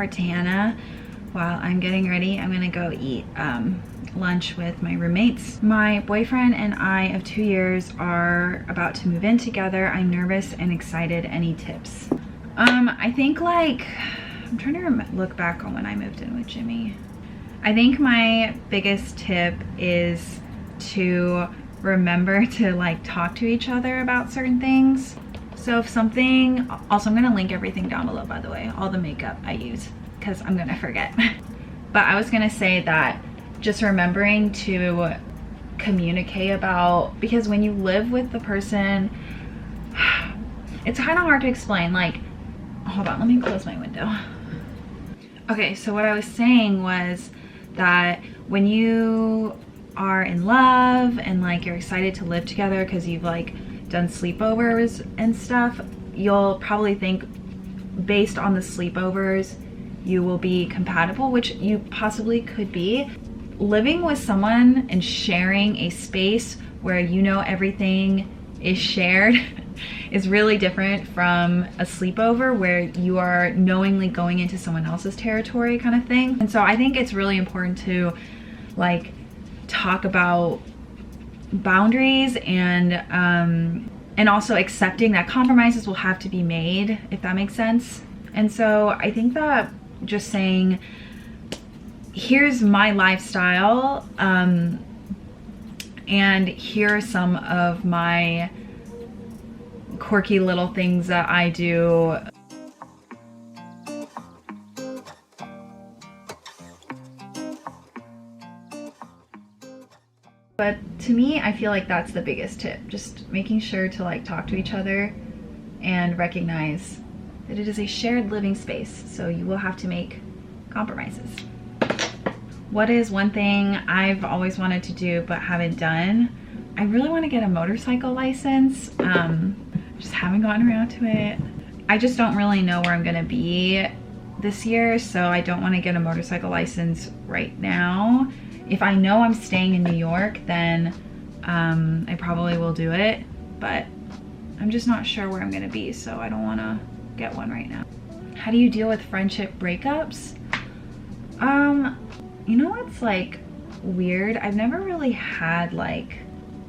heart to Hana while I'm getting ready. I'm gonna go eat lunch with my roommates. My boyfriend and I of 2 years are about to move in together. I'm nervous and excited. Any tips? I think, like, I'm trying to look back on when I moved in with Jimmy. I think my biggest tip is to remember to like talk to each other about certain things. So if something, also I'm gonna link everything down below, by the way, all the makeup I use, because I'm gonna forget. But I was gonna say that just remembering to communicate about, because when you live with the person, it's kind of hard to explain. Like, hold on, let me close my window. Okay, so what I was saying was that when you are in love and like you're excited to live together because you've like done sleepovers and stuff, you'll probably think based on the sleepovers you will be compatible, which you possibly could be. Living with someone and sharing a space where you know everything is shared is really different from a sleepover where you are knowingly going into someone else's territory kind of thing. And so I think it's really important to like talk about boundaries and also accepting that compromises will have to be made, if that makes sense. And so I think that just saying, here's my lifestyle, and here are some of my quirky little things that I do. But to me, I feel like that's the biggest tip. Just making sure to like talk to each other and recognize that it is a shared living space, so you will have to make compromises. What is one thing I've always wanted to do but haven't done? I really want to get a motorcycle license. Just haven't gotten around to it. I just don't really know where I'm gonna be this year, so I don't want to get a motorcycle license right now. If I know I'm staying in New York, then I probably will do it, but I'm just not sure where I'm gonna be, so I don't want to get one right now. How do you deal with friendship breakups? You know what's like weird? I've never really had like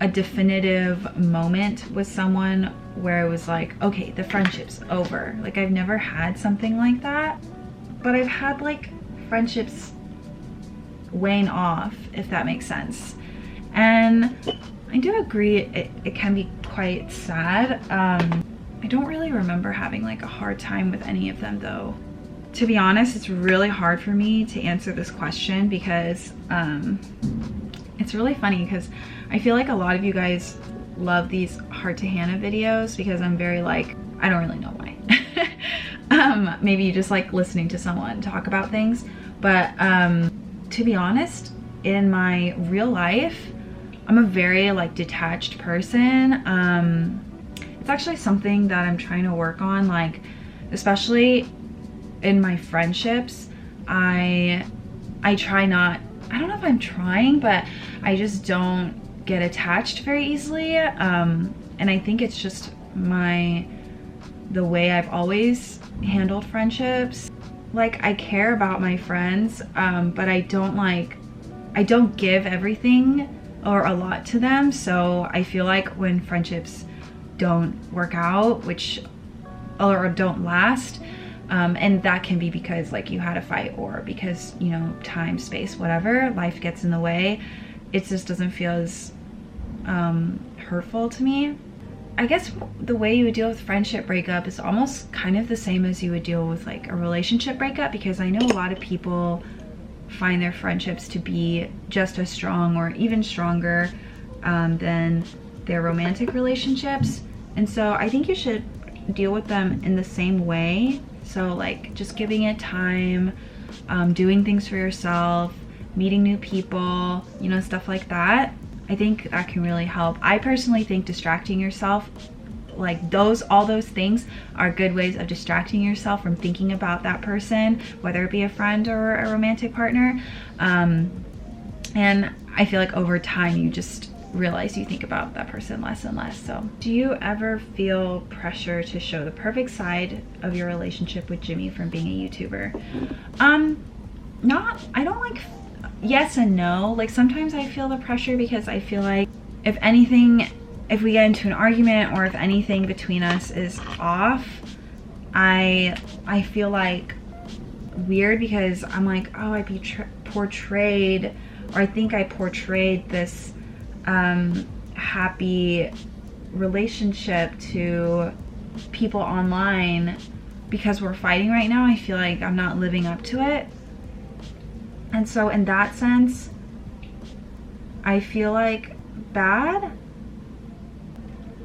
a definitive moment with someone where it was like, okay, the friendship's over. Like, I've never had something like that, but I've had like friendships wane off, if that makes sense. And I do agree it can be quite sad. I don't really remember having like a hard time with any of them though. To be honest, it's really hard for me to answer this question because it's really funny because I feel like a lot of you guys love these heart to Hana videos because I'm very like, I don't really know why. Maybe you just like listening to someone talk about things, but to be honest, in my real life, I'm a very like detached person. It's actually something that I'm trying to work on, like especially in my friendships. I try not, I don't know if I'm trying, but I just don't get attached very easily. And I think it's just the way I've always handled friendships. Like, I care about my friends, but I don't give everything or a lot to them. So I feel like when friendships don't work out, or don't last, and that can be because like you had a fight or because, you know, time, space, whatever, life gets in the way, it just doesn't feel as hurtful to me. I guess the way you would deal with friendship breakup is almost kind of the same as you would deal with like a relationship breakup, because I know a lot of people find their friendships to be just as strong or even stronger than their romantic relationships. And so I think you should deal with them in the same way. So like just giving it time, doing things for yourself, meeting new people, you know, stuff like that. I think that can really help. I personally think distracting yourself, like all those things are good ways of distracting yourself from thinking about that person, whether it be a friend or a romantic partner. And I feel like over time you just realize you think about that person less and less. So do you ever feel pressure to show the perfect side of your relationship with Jimmy from being a YouTuber? I don't like, yes and no. Like sometimes I feel the pressure because I feel like if anything, if we get into an argument or if anything between us is off, I feel like weird because I'm like, oh, I portrayed, or I think I portrayed this happy relationship to people online because we're fighting right now. I feel like I'm not living up to it. And so in that sense, I feel like bad.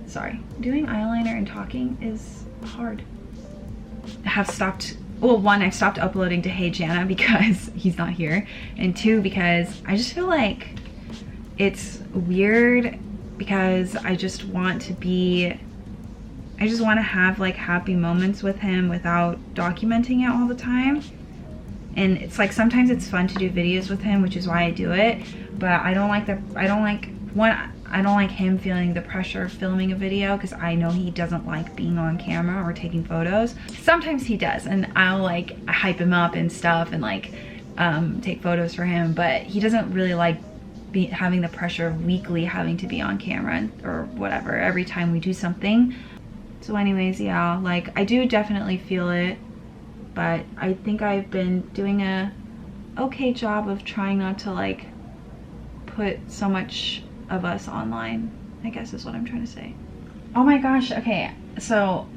Sorry, doing eyeliner and talking is hard. I have stopped, well, one, I've stopped uploading to Hey Jana because he's not here. And two, because I just feel like it's weird because I just want to have like happy moments with him without documenting it all the time. And it's like sometimes it's fun to do videos with him, which is why I do it. But I don't like him feeling the pressure of filming a video because I know he doesn't like being on camera or taking photos. Sometimes he does, and I'll like hype him up and stuff and like take photos for him, but he doesn't really like having the pressure of weekly having to be on camera or whatever every time we do something. So anyways, yeah, like I do definitely feel it, but I think I've been doing a okay job of trying not to like put so much of us online, I guess is what I'm trying to say. Oh my gosh, okay, so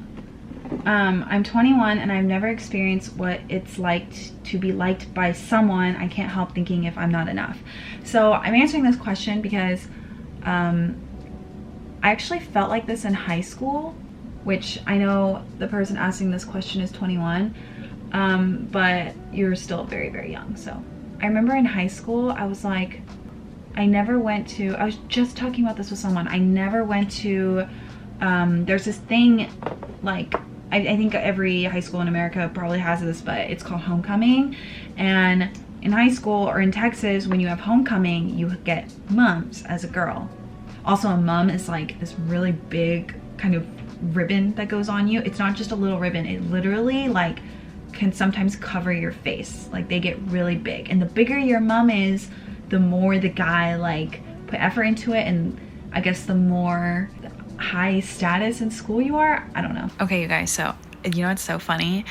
I'm 21 and I've never experienced what it's like to be liked by someone. I can't help thinking if I'm not enough. So I'm answering this question because I actually felt like this in high school, which I know the person asking this question is 21, but you're still very, very young. So I remember in high school, I was like, I was just talking about this with someone. I never went to, there's this thing, like, I think every high school in America probably has this, but it's called homecoming. And in high school or in Texas, when you have homecoming, you get mums as a girl. Also, a mum is like this really big kind of ribbon that goes on you. It's not just a little ribbon. It literally like can sometimes cover your face. Like they get really big. And the bigger your mum is, the more the guy like put effort into it, and I guess the more high status in school you are. I don't know. Okay, you guys, so you know what's so funny?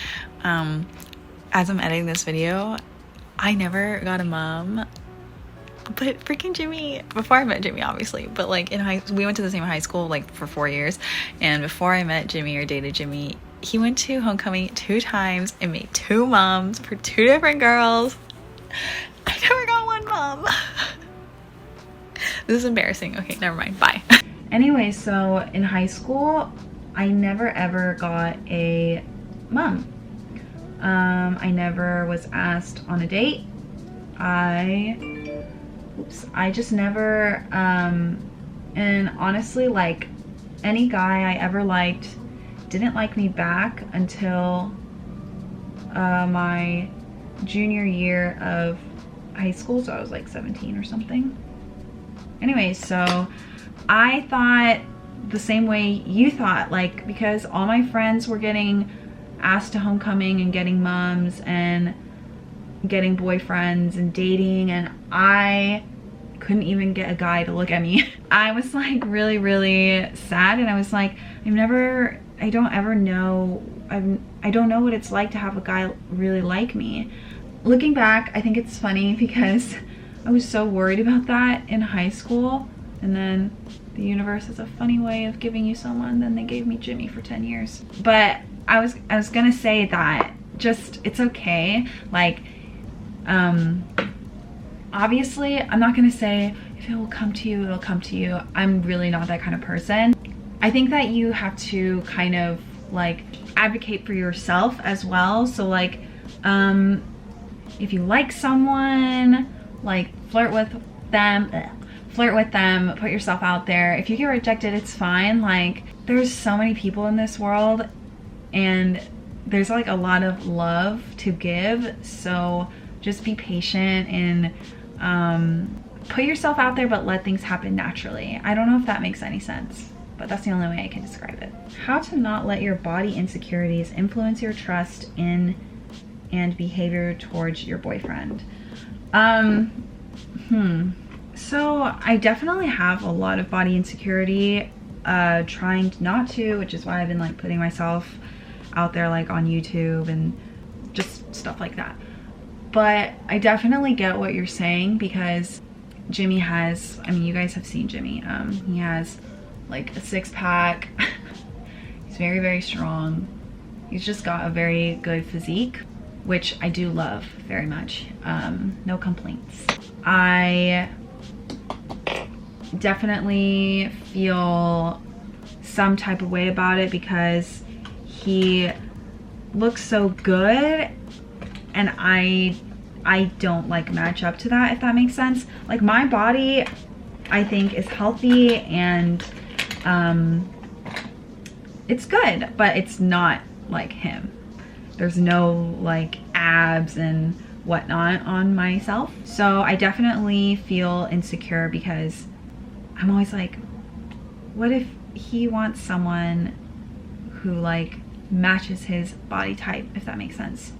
As I'm editing this video, I never got a mom, but freaking Jimmy, before I met Jimmy obviously, but like we went to the same high school like for 4 years, and before I met Jimmy or dated Jimmy, he went to homecoming 2 times and made 2 moms for 2 different girls. I never got one mom. This is embarrassing. Okay, never mind. Bye. Anyway, so in high school, I never ever got a mom. I never was asked on a date. I just never, and honestly, like any guy I ever liked didn't like me back until my junior year of high school, so I was like 17 or something. Anyway, so I thought the same way you thought, like because all my friends were getting asked to homecoming and getting moms and getting boyfriends and dating, and I couldn't even get a guy to look at me. I was like really, really sad, and I was like, I don't know what it's like to have a guy really like me. Looking back, I think it's funny because I was so worried about that in high school, and then the universe has a funny way of giving you someone. Then they gave me Jimmy for 10 years. But I was gonna say that just, it's okay. Like, obviously, I'm not gonna say if it will come to you, it'll come to you. I'm really not that kind of person. I think that you have to kind of like advocate for yourself as well. So like, if you like someone, like flirt with them, put yourself out there. If you get rejected, it's fine. Like there's so many people in this world, and there's like a lot of love to give. So just be patient and put yourself out there, but let things happen naturally. I don't know if that makes any sense, but that's the only way I can describe it. How to not let your body insecurities influence your trust in and behavior towards your boyfriend. So I definitely have a lot of body insecurity, trying not to, which is why I've been like putting myself out there like on YouTube and just stuff like that. But I definitely get what you're saying, because Jimmy has, I mean, you guys have seen Jimmy. He has like a 6-pack. He's very, very strong. He's just got a very good physique, which I do love very much. No complaints. I definitely feel some type of way about it because he looks so good, and I don't like match up to that, if that makes sense. Like, my body, I think, is healthy and it's good, but it's not like him. There's no like abs and whatnot on myself. So I definitely feel insecure because I'm always like, what if he wants someone who like matches his body type, if that makes sense.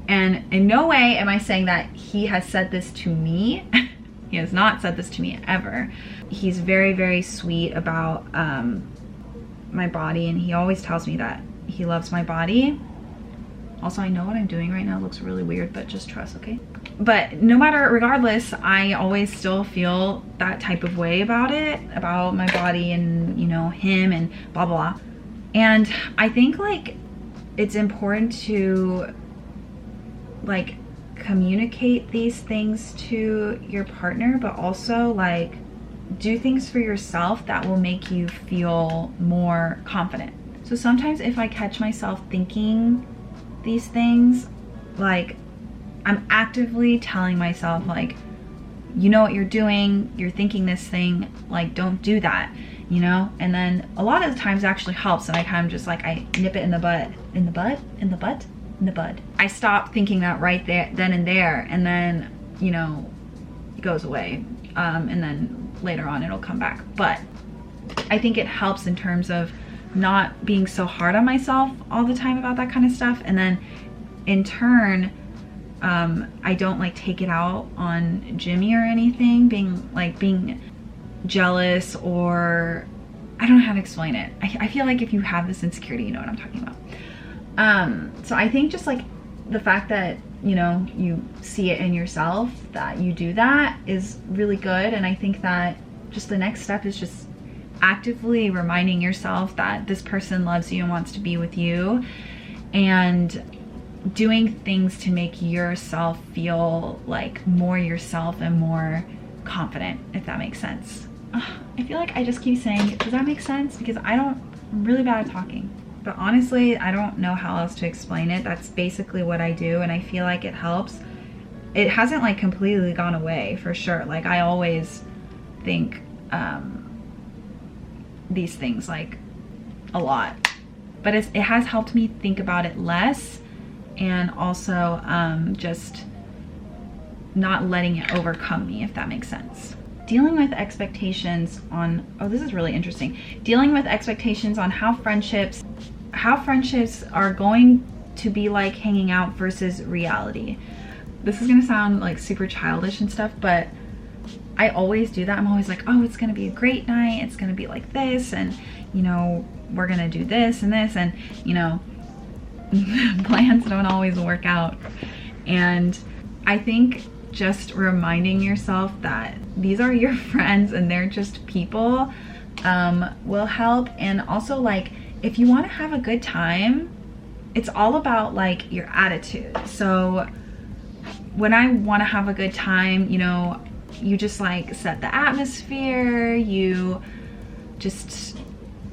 And in no way am I saying that he has said this to me. He has not said this to me ever. He's very, very sweet about my body, and he always tells me that he loves my body. Also, I know what I'm doing right now looks really weird, but just trust, okay? But no matter, regardless, I always still feel that type of way about it, about my body and, you know, him and blah, blah. And I think like it's important to like communicate these things to your partner, but also like do things for yourself that will make you feel more confident. So sometimes if I catch myself thinking these things, like I'm actively telling myself like, you know what you're doing, you're thinking this thing, like don't do that, you know? And then a lot of the times it actually helps, and I kind of just like, I nip it in the bud. I stop thinking that right there, then and there, and then, you know, it goes away. And then later on it'll come back. But I think it helps in terms of not being so hard on myself all the time about that kind of stuff. And then in turn, I don't like take it out on Jimmy or anything, being jealous, or I don't know how to explain it. I feel like if you have this insecurity, you know what I'm talking about. So I think just like the fact that, you know, you see it in yourself that you do that is really good. And I think that just the next step is just actively reminding yourself that this person loves you and wants to be with you, and doing things to make yourself feel like more yourself and more confident, if that makes sense. I feel like I just keep saying, does that make sense? Because I'm really bad at talking. But honestly, I don't know how else to explain it. That's basically what I do, and I feel like it helps. It hasn't like completely gone away, for sure. Like I always think these things like a lot, but it has helped me think about it less, and also just not letting it overcome me, if that makes sense. Dealing with expectations on, oh, this is really interesting. Dealing with expectations on how friendships are going to be like hanging out versus reality. This is gonna sound like super childish and stuff, but I always do that. I'm always like, oh, it's gonna be a great night. It's gonna be like this, and you know, we're gonna do this and this, and you know, plans don't always work out. And I think just reminding yourself that these are your friends and they're just people will help. And also, like, if you want to have a good time, it's all about like your attitude. So when I want to have a good time, you know, you just like set the atmosphere, you just,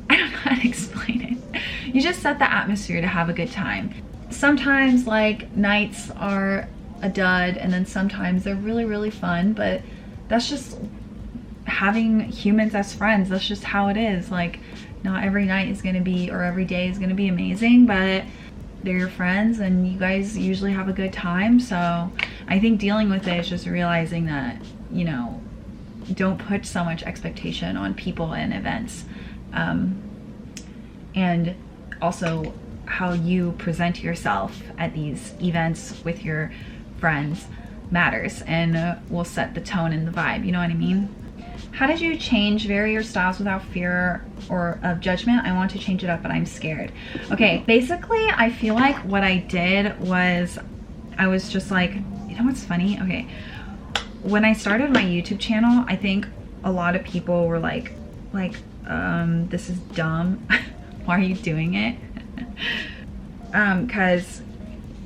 I don't know how to explain it. You just set the atmosphere to have a good time. Sometimes like nights are a dud, and then sometimes they're really, really fun, but that's just having humans as friends. That's just how it is. Like, not every night is gonna be, or every day is gonna be amazing, but they're your friends and you guys usually have a good time. So I think dealing with it is just realizing that, you know, don't put so much expectation on people and events. And also how you present yourself at these events with your friends matters and will set the tone and the vibe, you know what I mean? How did you change, vary your styles without fear or of judgment? I want to change it up, but I'm scared. Okay, basically, I feel like what I did was, I was just like, you know what's funny? Okay, when I started my YouTube channel, I think a lot of people were like, this is dumb. Why are you doing it? Cause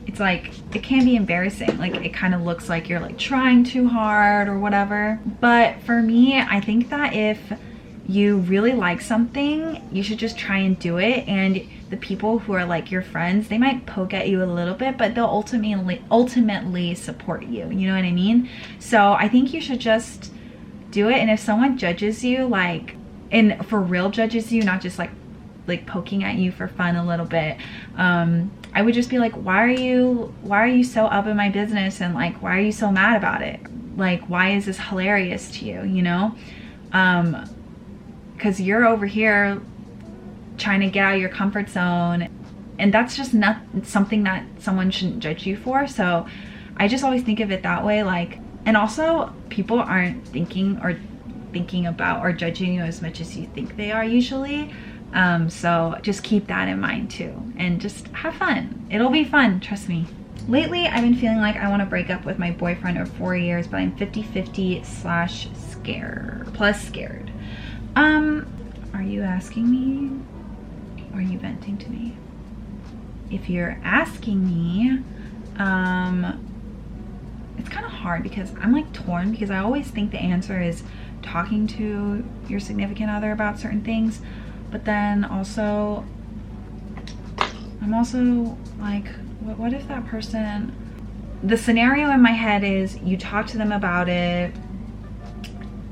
it's like, it can be embarrassing. Like, it kind of looks like you're like trying too hard or whatever. But for me, I think that if you really like something, you should just try and do it. And the people who are like your friends, they might poke at you a little bit, but they'll ultimately support you. You know what I mean? So I think you should just do it. And if someone judges you, like, and for real judges you, not just like poking at you for fun a little bit, I would just be like, why are you so up in my business, and like, why are you so mad about it? Like, why is this hilarious to you, you know? Because you're over here trying to get out of your comfort zone, and that's just not something that someone shouldn't judge you for. So I just always think of it that way. Like, and also people aren't thinking about or judging you as much as you think they are usually. So just keep that in mind too, and just have fun. It'll be fun, trust me. Lately, I've been feeling like I want to break up with my boyfriend of 4 years, but I'm 50-50 / scared, plus scared. Are you asking me? Or are you venting to me? If you're asking me, it's kind of hard because I'm like torn, because I always think the answer is talking to your significant other about certain things. But then also, I'm also like, what if that person, the scenario in my head is you talk to them about it,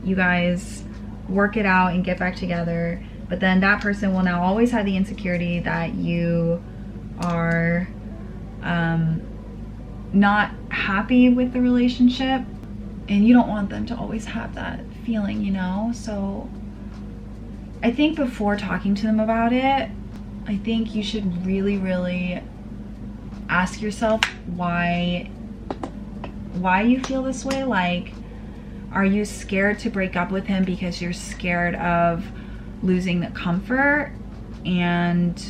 you guys work it out and get back together, but then that person will now always have the insecurity that you are not happy with the relationship, and you don't want them to always have that feeling, you know? So I think before talking to them about it, I think you should really, really ask yourself why you feel this way. Like, are you scared to break up with him because you're scared of losing the comfort? And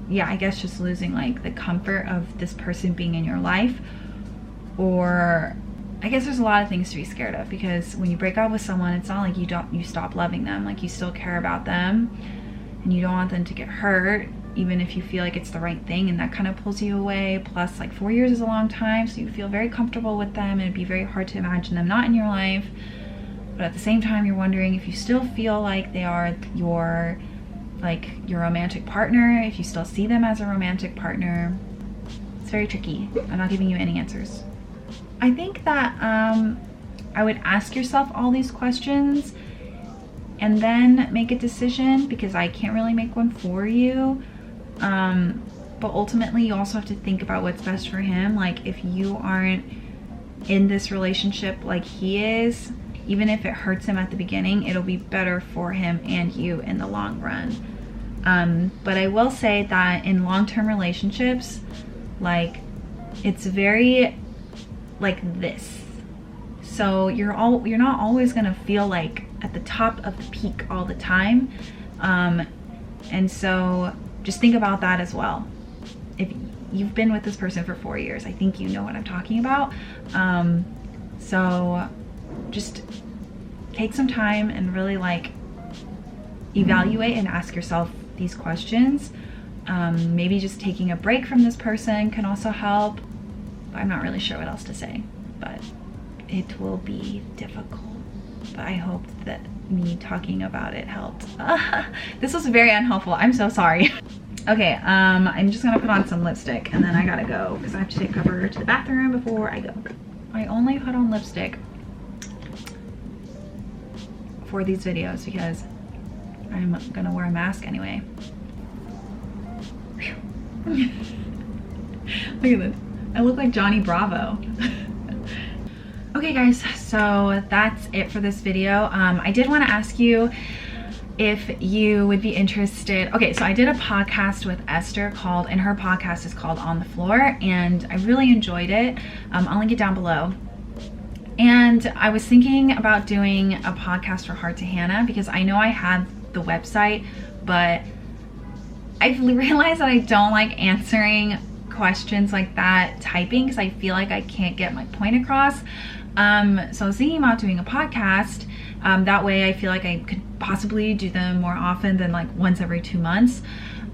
yeah, I guess just losing like the comfort of this person being in your life. Or I guess there's a lot of things to be scared of, because when you break up with someone, it's not like you stop loving them. Like, you still care about them and you don't want them to get hurt, even if you feel like it's the right thing, and that kind of pulls you away. Plus, like, 4 years is a long time, so you feel very comfortable with them, and it'd be very hard to imagine them not in your life. But at the same time, you're wondering if you still feel like they are your romantic partner, if you still see them as a romantic partner. It's very tricky. I'm not giving you any answers. I think that I would ask yourself all these questions and then make a decision, because I can't really make one for you. But ultimately, you also have to think about what's best for him. Like, if you aren't in this relationship like he is, even if it hurts him at the beginning, it'll be better for him and you in the long run. But I will say that in long-term relationships, like, it's very like this. So you're not always gonna feel like at the top of the peak all the time. And so just think about that as well. If you've been with this person for 4 years, I think you know what I'm talking about. So just take some time and really like evaluate and ask yourself these questions. Maybe just taking a break from this person can also help. I'm not really sure what else to say, but it will be difficult. But I hope that me talking about it helped. This was very unhelpful. I'm so sorry. Okay, I'm just gonna put on some lipstick and then I gotta go because I have to take cover to the bathroom before I go. I only put on lipstick for these videos because I'm gonna wear a mask anyway. Look at this. I look like Johnny Bravo. Okay guys, so that's it for this video. I did want to ask you if you would be interested. Okay, so I did a podcast with Esther and her podcast is called On the Floor, and I really enjoyed it. I'll link it down below. And I was thinking about doing a podcast for Heart to Hana because I know I have the website, but I've realized that I don't like answering questions like that typing because I feel like I can't get my point across. So I was thinking about doing a podcast. That way I feel like I could possibly do them more often than like once every 2 months.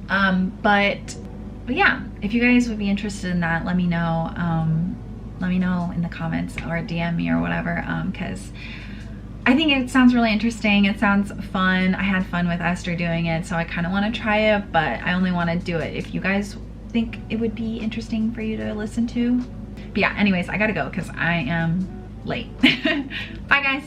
But yeah, if you guys would be interested in that, let me know. Let me know in the comments or DM me or whatever, because I think it sounds really interesting. It sounds fun. I had fun with Esther doing it, so I kind of want to try it, but I only want to do it if you guys think it would be interesting for you to listen to. But yeah, anyways, I gotta go because I am late. Bye guys.